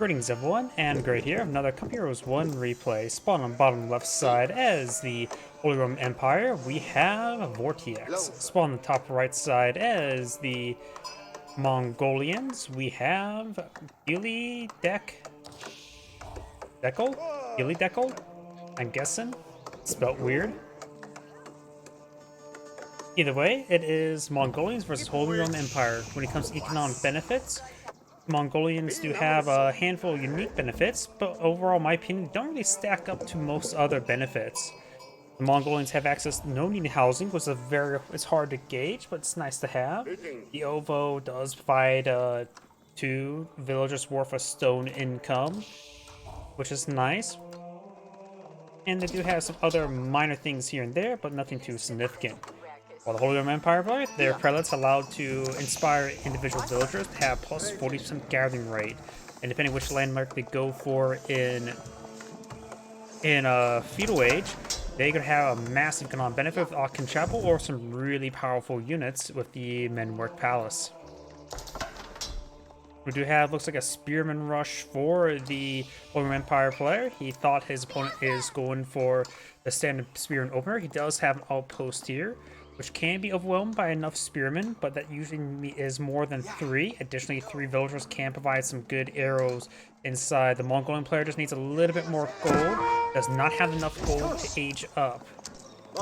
Greetings everyone, and Great here, another Cup Heroes 1 replay. Spawn on bottom left side as the Holy Roman Empire, we have VortiX. Spawn on the top right side as the Mongolians, we have Gullyd3ck3l? I'm guessing. Spelt weird. Either way, it is Mongolians versus Holy Roman Empire. When it comes to economic benefits, Mongolians do have a handful of unique benefits, but overall, in my opinion, don't really stack up to most other benefits. The Mongolians have access to no needed housing, which is it's hard to gauge, but it's nice to have. The OVO does provide 2 villagers worth of stone income, which is nice. And they do have some other minor things here and there, but nothing too significant. While the Holy Roman Empire player, their prelates allowed to inspire individual villagers to have plus 40% gathering rate, and depending which landmark they go for in feudal age, they could have a massive economic benefit with Aachen Chapel or some really powerful units with the Menwork Palace. We do have, looks like a spearman rush for the Holy Roman Empire player. He thought his opponent is going for the standard spearman opener. He does have an outpost here, which can be overwhelmed by enough spearmen, but that usually is more than 3. Additionally, 3 villagers can provide some good arrows inside. The Mongolian player just needs a little bit more gold, does not have enough gold to age up.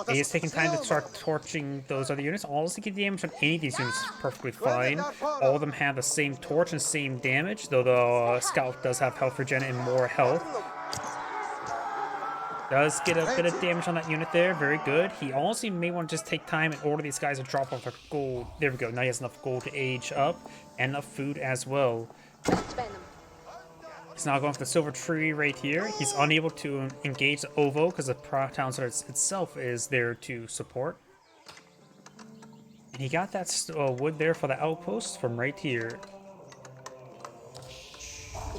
He is taking time to start torching those other units. Honestly, get damage on any of these units is perfectly fine. All of them have the same torch and same damage, though the scout does have health regen and more health. Does get a bit of damage on that unit there. Very good. He honestly may want to just take time and order these guys to drop off their gold. There we go. Now he has enough gold to age up and enough food as well. He's now going for the silver tree right here. He's unable to engage the OVO because the town center itself is there to support. And he got that wood there for the outpost from right here.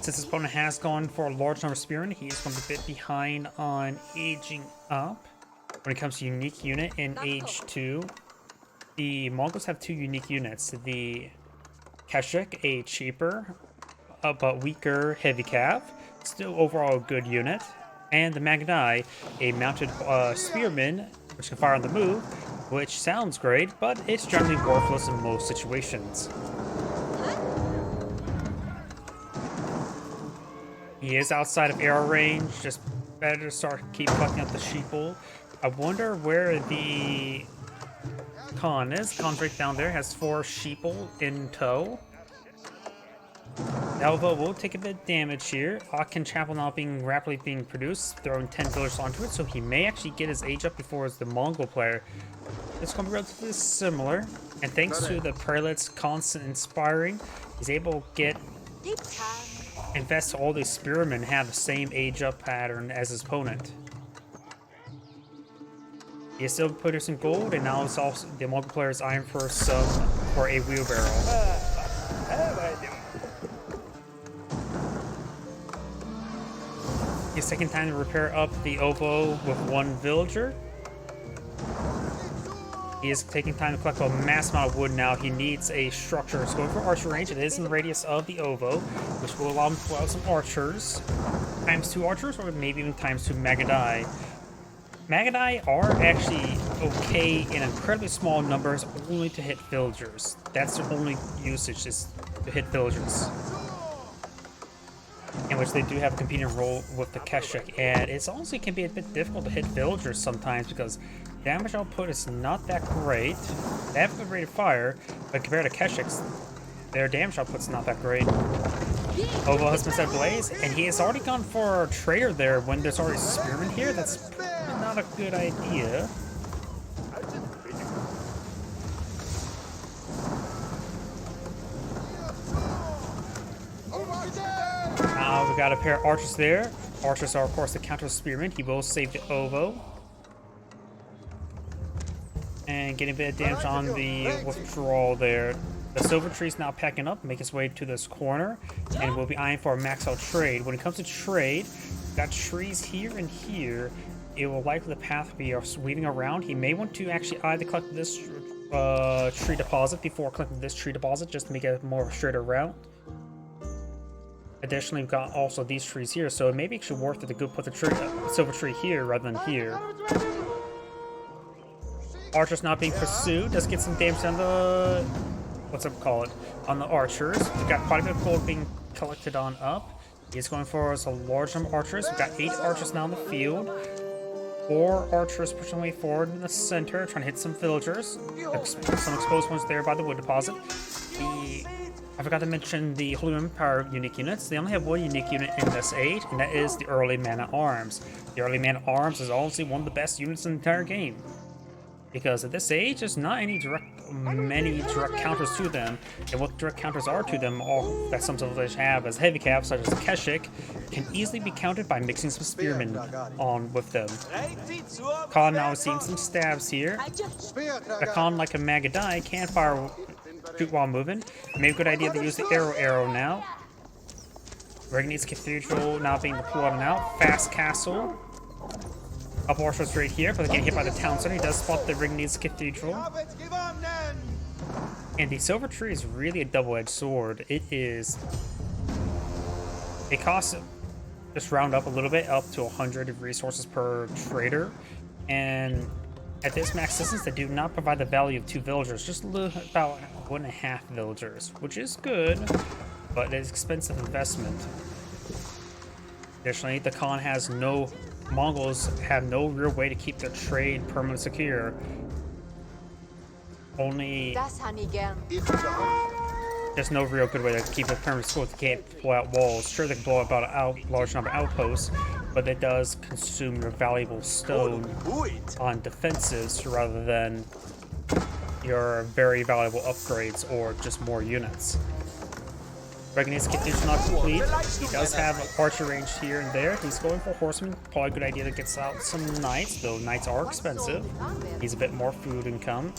Since his opponent has gone for a large number of spearmen, he is going to be a bit behind on aging up. When it comes to unique unit in age 2, the Mongols have 2 unique units. The VortiX, a cheaper but weaker heavy cav, still overall a good unit. And the Magnai, a mounted spearman, which can fire on the move, which sounds great, but it's generally worthless in most situations. He is outside of arrow range, just better to keep collecting up the sheeple. I wonder where the Khan is. Khan's right down there, has 4 sheeple in tow. Alva will take a bit of damage here. Aachen Chapel now rapidly being produced, throwing 10 villagers onto it, so he may actually get his age up before the Mongol player. It's going to be relatively similar, and thanks to the prelate's constant inspiring, he's able to get invest all these spearmen have the same age up pattern as his opponent. He is still producing gold, and now it's also the Mongol player is eyeing for a wheelbarrow. He's taking time to repair up the OVO with 1 villager. He is taking time to collect a mass amount of wood now. He needs a structure. It's going for archer range. It is in the radius of the OVO, which will allow him to pull out some archers. Times 2 archers, or maybe even times 2 Magadai. Magadai are actually okay in incredibly small numbers, only to hit villagers. That's their only usage, is to hit villagers. In which they do have a competing role with the VortiX, and it honestly can be a bit difficult to hit villagers sometimes because damage output is not that great. They have a good rate of fire, but compared to VortiX, their damage output's not that great. OVO has been set ablaze, and he has already gone for a trader there when there's already spearmen here. That's not a good idea. We got a pair of archers there. Archers are, of course, the counter spearmen. He will save the OVO. And getting a bit of damage on the withdrawal there. The silver tree is now packing up, make his way to this corner, and we'll be eyeing for a max out trade. When it comes to trade, we've got trees here and here. It will likely the path be weaving around. He may want to actually either collect this tree deposit before collecting this tree deposit, just to make it more straighter route. Additionally, we've got also these trees here, so it may be actually worth it to go put the tree, silver tree here rather than here. Archers not being pursued. Does get some damage on the... what's it called? On the archers. We've got quite a bit of gold being collected on up. He's going for a large number of archers. We've got 8 archers now in the field. 4 archers pushing way forward in the center, trying to hit some villagers. Some exposed ones there by the wood deposit. I forgot to mention the Holy Empire unique units. They only have 1 unique unit in this age, and that is the early man-at-arms. The early man-at-arms is honestly one of the best units in the entire game. Because at this age, there's not many direct counters to them, and what direct counters are to them, all that some civilizations have as heavy caps, such as Keshik, can easily be countered by mixing some spearmen on with them. Khan now is seeing some stabs here. The Khan, like a Magadai, can shoot while moving. Maybe a good idea to use the arrow now. Regni's Cathedral now being deployed now. Fast Castle. Up archers right here, but they get hit by the town center. He does spot the Rigni's Cathedral. And the silver tree is really a double-edged sword. It costs, just round up a little bit, up to 100 resources per trader. And at this max distance, they do not provide the value of 2 villagers, just about 1.5 villagers, which is good, but it's expensive investment. Additionally, the Khan has Mongols have no real way to keep their trade permanently secure. There's no real good way to keep it permanently secure. They can't blow out walls. Sure, they can blow about a large number of outposts, but it does consume your valuable stone on defenses rather than your very valuable upgrades or just more units. Regni's Cathedral not complete. He does have archer range here and there. He's going for horsemen. Probably a good idea to get out some knights, though knights are expensive. He's a bit more food income.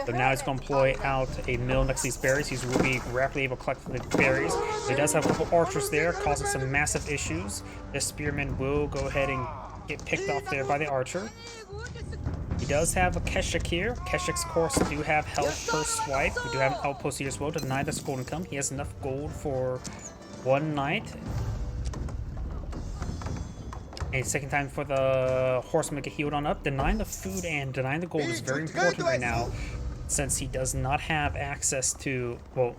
So now he's going to employ out a mill next to these berries. He's really rapidly able to collect the berries. He does have a couple archers there, causing some massive issues. This spearman will go ahead and get picked off there by the archer. He does have a Keshik here. Keshiks, of course, do have health per swipe. We do have an outpost here as well to deny this gold income. He has enough gold for 1 knight. And second time for the horseman to get healed on up. Denying the food and denying the gold is very important right now, since he does not have access to, well,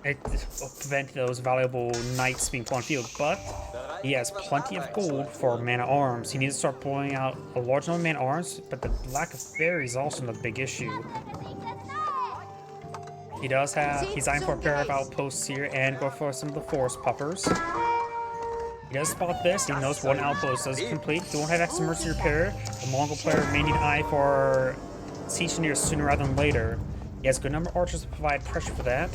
it will prevent those valuable knights being put on field, but he has plenty of gold for man-at-arms. He needs to start pulling out a large number of man-at-arms, but the lack of berries is also a big issue. He does have, he's eyeing for a pair of outposts here and go for some of the forest puffers. He does spot this. He knows 1 outpost does complete. Don't have access to mercy repair. The Mongol player may need an eye for siege engineers sooner rather than later. He has a good number of archers to provide pressure for that.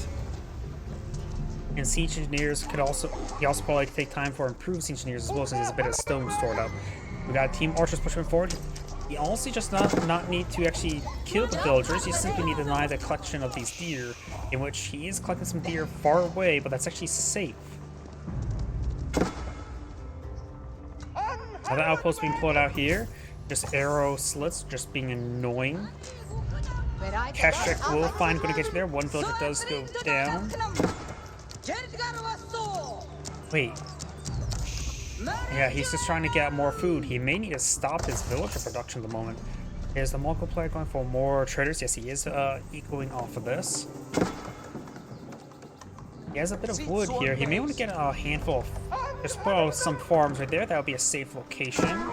And siege engineers could also, he also probably take time for improved siege engineers as well, since there's a bit of stone stored up. We got team archers pushing forward. He also just not need to actually kill the villagers. You simply need to deny the collection of these deer, in which he is collecting some deer far away, but that's actually safe. Another outpost being pulled out here. Just arrow slits, just being annoying. Keshik will find good engagement there. 1 villager does go down. Wait. Yeah, he's just trying to get more food. He may need to stop his villager production at the moment. Is the Mongol player going for more traders? Yes, he is equaling off of this. He has a bit of wood here. He may want to get a handful of... Just put some farms right there. That would be a safe location.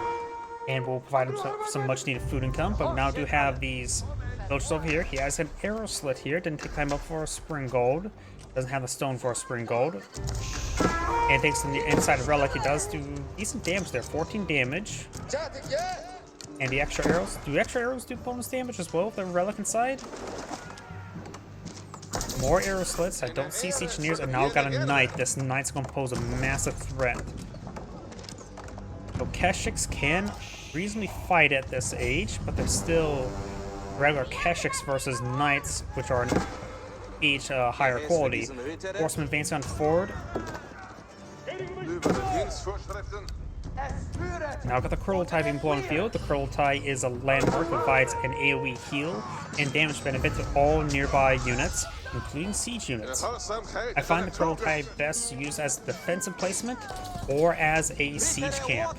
And we'll provide him some much-needed food income. But now do have these villagers over here. He has an arrow slit here. Didn't take time up for a spring gold. Doesn't have a stone for a spring gold. And thanks to the inside relic, it does do decent damage there. 14 damage. And the extra arrows. Do extra arrows do bonus damage as well with the relic inside? More arrow slits. I don't see siege engineers. And now got a knight. This knight's going to pose a massive threat. So Keshiks can reasonably fight at this age, but they're still regular Keshiks versus knights, which are each higher quality. Horsemen advancing on forward. Now got the Gullyd3ck3l being blown on the field. The Gullyd3ck3l is a landmark that provides an AoE heal and damage benefit to all nearby units. including siege units. I find the prototype best used as defensive placement or as a siege camp.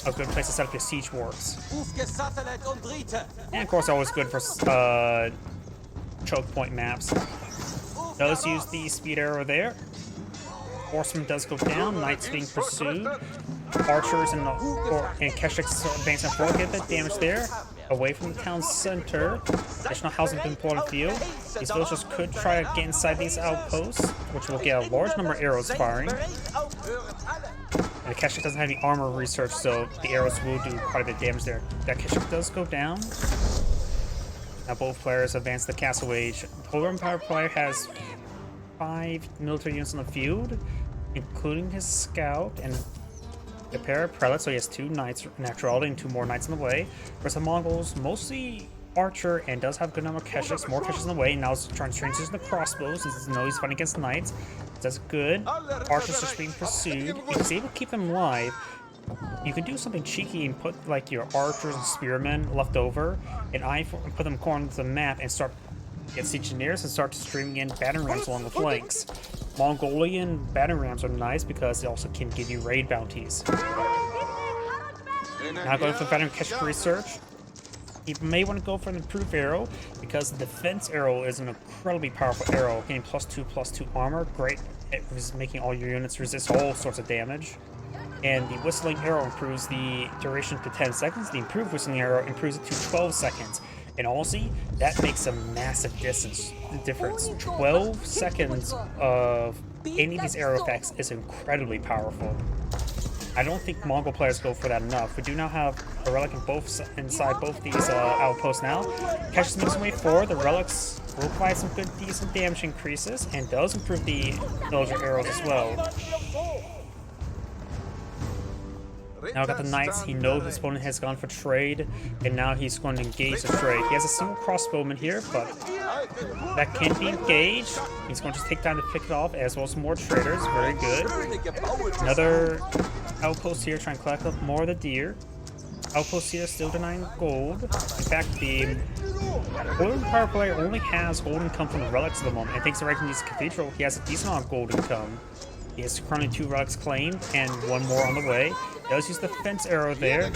A good place to set up your siege works. And of course, always good for choke point maps. Does use the speed arrow there. Horseman does go down. Knights being pursued. Archers and Keshiks advancing forward get that damage there. Away from the town center. Additional housing has been put on field. These villagers could try to get inside these outposts, which will get a large number of arrows firing. And the Keshik doesn't have any armor research, so the arrows will do quite a bit of damage there. That Keshik does go down. Now both players advance the Castle Age. The Holy Empire player has 5 military units on the field, including his scout and a pair of prelates, so he has 2 knights naturality and 2 more knights on the way. Whereas the Mongols, mostly archer and does have a good number of Keshiks, more Keshiks on the way. Now he's trying to transition to crossbows since he knows he's fighting against knights. Does good. Archers just being pursued. If he's able to keep them alive, you can do something cheeky and put like your archers and spearmen left over and put them according to the map and start get siege engineers and start streaming in battering rams along the flanks. Mongolian battering rams are nice because they also can give you raid bounties. Now going for the battering Keshik research. You may want to go for an improved arrow because the defense arrow is an incredibly powerful arrow, getting +2/+2 armor. Great at making all your units resist all sorts of damage. And the whistling arrow improves the duration to 10 seconds. The improved whistling arrow improves it to 12 seconds. And honestly, that makes a massive difference. 12 seconds of any of these arrow effects is incredibly powerful. I don't think Mongol players go for that enough. We do now have a relic inside both these outposts now. Catches makes way forward. The relics will provide some good, decent damage increases and does improve the villager arrows as well. Now got the knights. He knows his opponent has gone for trade, and now he's going to engage the trade. He has a single crossbowman here, but that can be engaged. He's going to just take time to pick it off, as well as more traders. Very good. Another outpost here, trying to collect up more of the deer. Outpost here still denying gold. In fact, the Holy Empire player only has gold income from the relics at the moment. And thanks to Regn's Cathedral, he has a decent amount of gold income. He has currently 2 relics claimed and 1 more on the way. Does use the defense arrow there.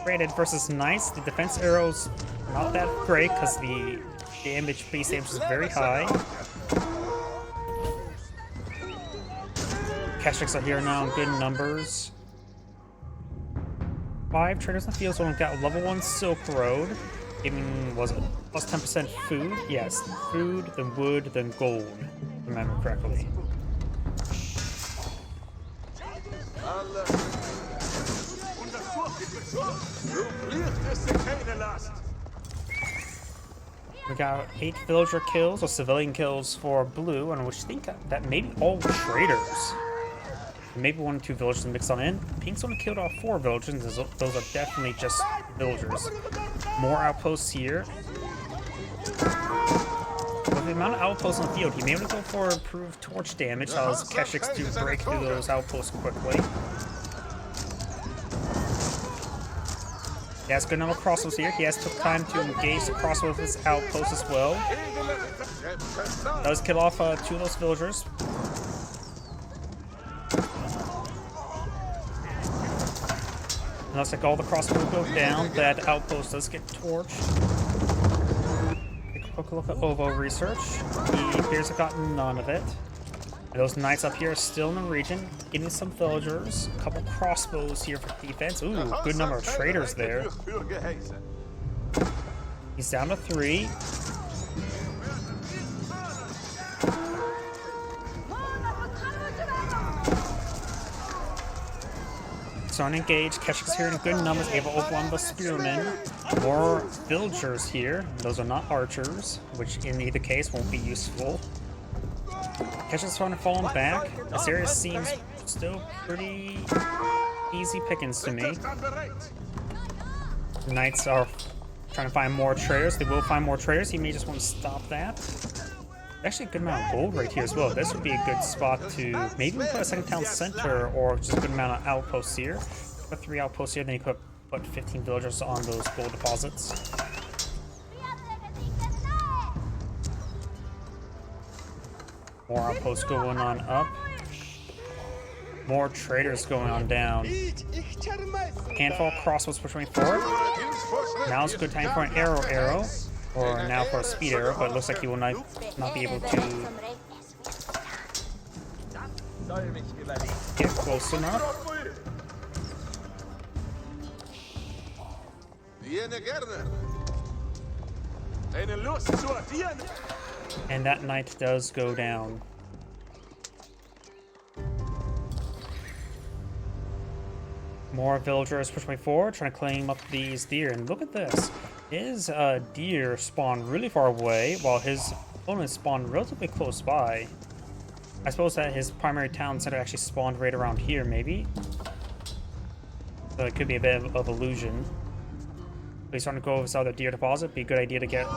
Granted, versus knights, the defense arrow's not that great because the base damage is very high. Keshiks are here now in good numbers. 5 traders in the field, so we've got level 1 Silk Road. Giving, was it plus 10% food? Yes, food, then wood, then gold, if I remember correctly. We got 8 villager kills or civilian kills for blue, and which think that maybe all traders. Maybe 1 or 2 villagers mixed on in. Pink's only killed off 4 villagers. Those are definitely just villagers. More outposts here. With the amount of outposts on the field, he may want to go for improved torch damage. Allows Keshiks to break through those outposts quickly. He has good number of crossbows here. He has took time to engage the crossbows with his outposts as well. Does kill off 2 of those villagers. It looks like all the crossbows go down. That outpost does get torched. Take a quick look at OVO research. He appears to have gotten none of it. And those knights up here are still in the region, getting some villagers. A couple crossbows here for defense. Ooh, good number of traders there. He's down to 3. So unengaged, Keshik's here in good numbers, able to overwhelm the spearmen. More villagers here. Those are not archers, which in either case won't be useful. Keshik's trying to fall him back. This area seems still pretty easy pickings to me. The knights are trying to find more traders. They will find more traders. He may just want to stop that. Actually, a good amount of gold right here as well. This would be a good spot to maybe put a second town center or just a good amount of outposts here. Put 3 outposts here, then you could put 15 villagers on those gold deposits. More outposts going on up. More traders going on down. Handful of crossbows pushing forward. Now is a good time for an arrow. Or now for a speed arrow, but it looks like he will not be able to get close enough. And that knight does go down. More villagers push me forward, trying to claim up these deer. And look at this. His deer spawned really far away, while his opponent spawned relatively close by. I suppose that his primary town center actually spawned right around here, maybe? So it could be a bit of illusion. But he's starting to go over this other deer deposit. Be a good idea to get...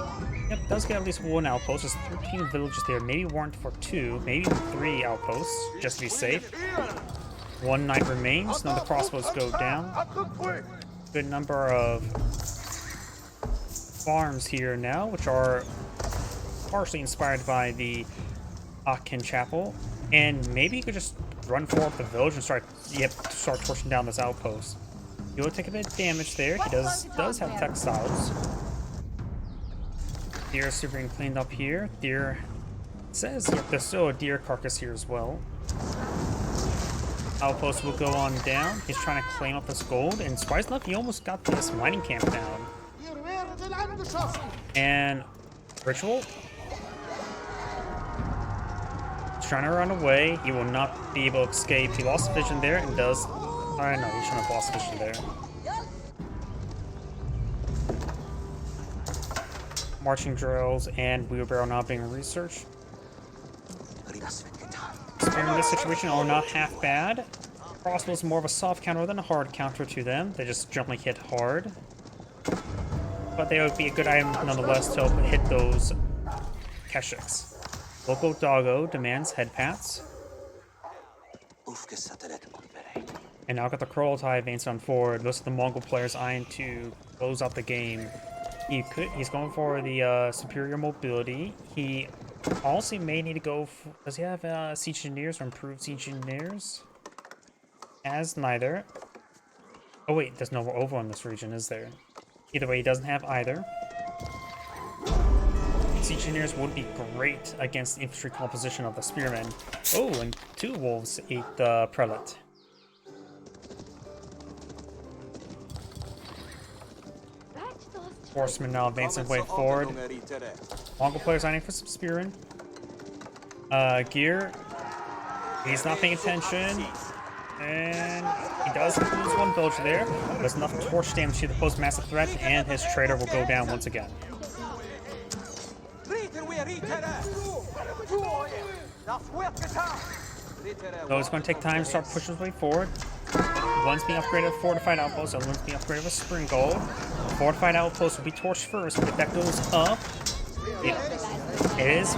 Yep, does get at least one outpost. There's 13 villages there. Maybe warrant for 2, maybe even 3 outposts, just to be safe. One knight remains. None of the crossbows go down. Good number of farms here now, which are partially inspired by the Akin Chapel. And maybe you could just run forward the village and start torching down this outpost. He will take a bit of damage there. He does have textiles. Deer is super cleaned up here. Deer says, yep, there's still a deer carcass here as well. Outpost will go on down. He's trying to claim up this gold, and surprisingly enough, he almost got this mining camp down. And Ritual. He's trying to run away. He will not be able to escape. He lost vision there and does... Alright, no, he shouldn't have lost vision there. Marching drills and wheelbarrow now being researched. In this situation are not half bad. Crossbow is more of a soft counter than a hard counter to them. They just generally hit hard. But they would be a good item nonetheless to hit those Keshiks. Local doggo demands head pats. And now got the Gullyd3ck3l advanced on forward. Most of the Mongol players eyeing to close out the game. He's going for the superior mobility. He also may need to go for, does he have siege engineers or improved siege engineers? Has neither. Oh wait, there's no over in this region, is there? Either way, he doesn't have either. Siege engineers would be great against the infantry composition of the spearmen. Oh, and 2 wolves ate the prelate. Horsemen now advancing way forward. Mongol players eyeing for some spearmen. Gear. He's not paying attention. And he does lose one villager there. There's enough torch damage to pose massive threat, and his trader will go down once again. So it's going to take time to start pushing his way forward. One's being upgraded with fortified outpost, the other one's being upgraded with spring gold. Fortified outpost will be torched first, but if that goes up, it is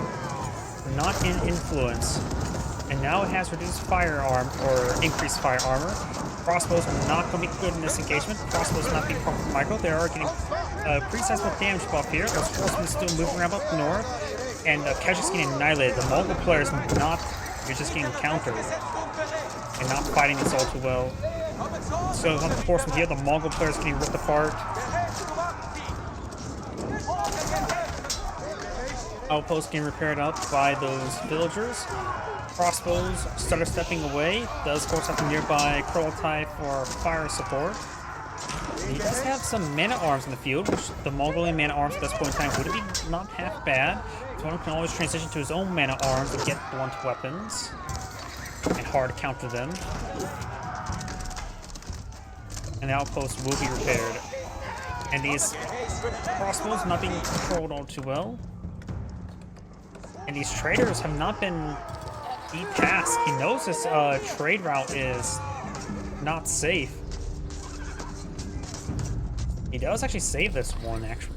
not in influence. And now it has reduced firearm, or increased fire armor. Crossbows are not going to be good in this engagement. Crossbows not being properly micro. They are getting a pretty sizable damage buff here. Those horsemen still moving around up north. And Keshiks getting annihilated. The Mongol players not, you're just getting countered. And not fighting this all too well. So on the horsemen here, the Mongol players getting ripped apart. Outpost getting repaired up by those villagers. Crossbows started stepping away. Does of course have the nearby Gullyd3ck3l for fire support. He does have some mana-arms in the field, which the Mongolian mana-arms at this point in time would be not half bad. So one can always transition to his own mana-arms to get blunt weapons and hard counter them. And the outpost will be repaired. And these crossbows not being controlled all too well. And these traders have not been tasked. He knows this trade route is not safe. He does actually save this one, actually.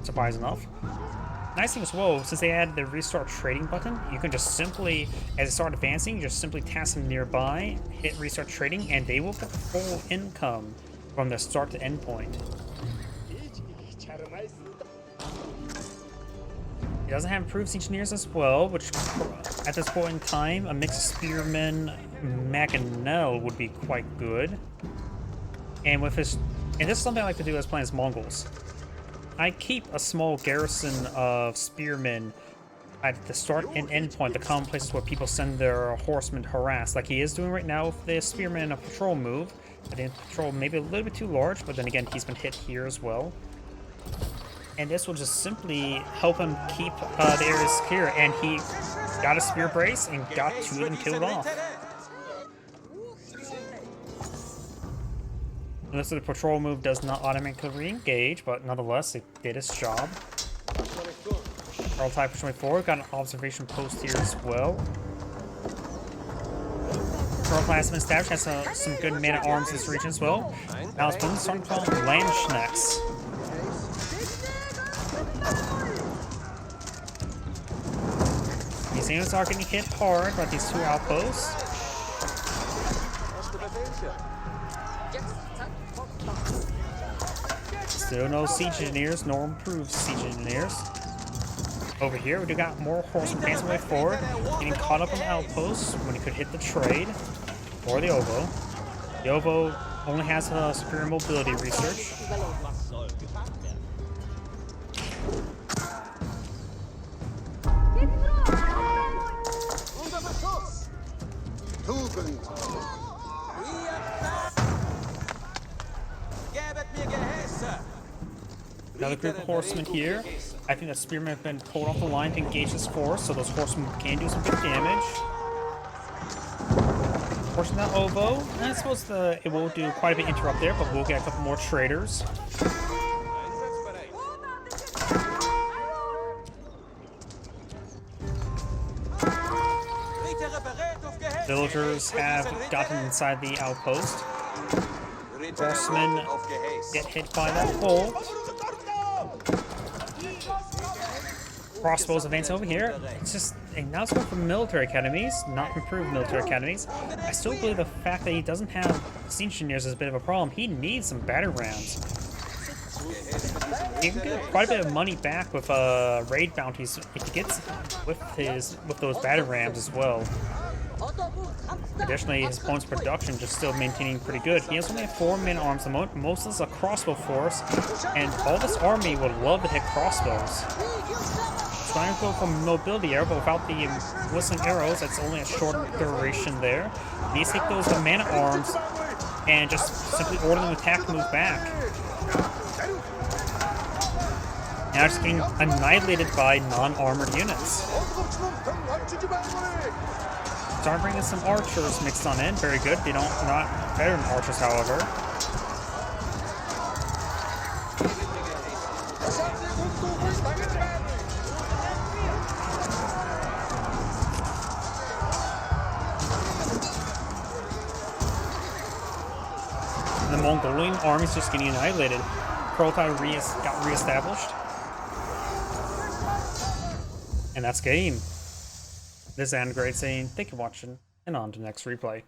Surprise enough. Nice thing as well, since they added the restart trading button, you can just simply, as they start advancing, you just simply task them nearby, hit restart trading, and they will get full income from the start to end point. He doesn't have improved engineers as well, which at this point in time, a mix of spearmen, Maganel would be quite good. And with his, and this is something I like to do as playing as Mongols. I keep a small garrison of spearmen at the start and end point, the common places where people send their horsemen to harass, like he is doing right now with the spearmen in a patrol move. I think patrol maybe a little bit too large, but then again, he's been hit here as well. And this will just simply help him keep the areas clear, and he got a spear brace and got 2 of them killed off. Notice the patrol move does not automatically re-engage, but nonetheless, it did its job. Gullyd3ck3l pushing forward, got an observation post here as well. Gullyd3ck3l has been established, has some good man-at-arms in this region as well. Now his opponent's starting to call Landschnecks. These units are getting hit hard by these 2 outposts. Still no siege engineers, nor improved siege engineers. Over here, we do got more horsemen dancing way forward, getting caught up on the outposts when he could hit the trade, or the Ovo. The Ovo only has a superior mobility research. Another group of horsemen here. I think that spearmen have been pulled off the line to engage this force, so those horsemen can do some good damage. Forcing that Ovo, and I suppose it will do quite a bit interrupt there, but we'll get a couple more traders. Villagers have gotten inside the outpost. Horsemen get hit by that bolt. Crossbows advance over here. It's just, and now it's going for military academies, not improved military academies. I still believe the fact that he doesn't have siege engineers is a bit of a problem. He needs some batter rams. He can get quite a bit of money back with raid bounties if he gets with those batter rams as well. Additionally, his opponent's production just still maintaining pretty good. He has only 4 man-arms. Most of this is a crossbow force, and all this army would love to hit crossbows. Trying to go for mobility arrow, but without the whistling arrows, it's only a short duration there. He needs to take those man-at-arms and just simply order them to attack and move back. Now just getting annihilated by non-armored units. Start bringing some archers mixed on in. Very good. They're not better than archers, however. And the Mongolian army's just getting annihilated. Gullyd3ck3l got re-established. And that's game. This is Android saying thank you for watching, and on to the next replay.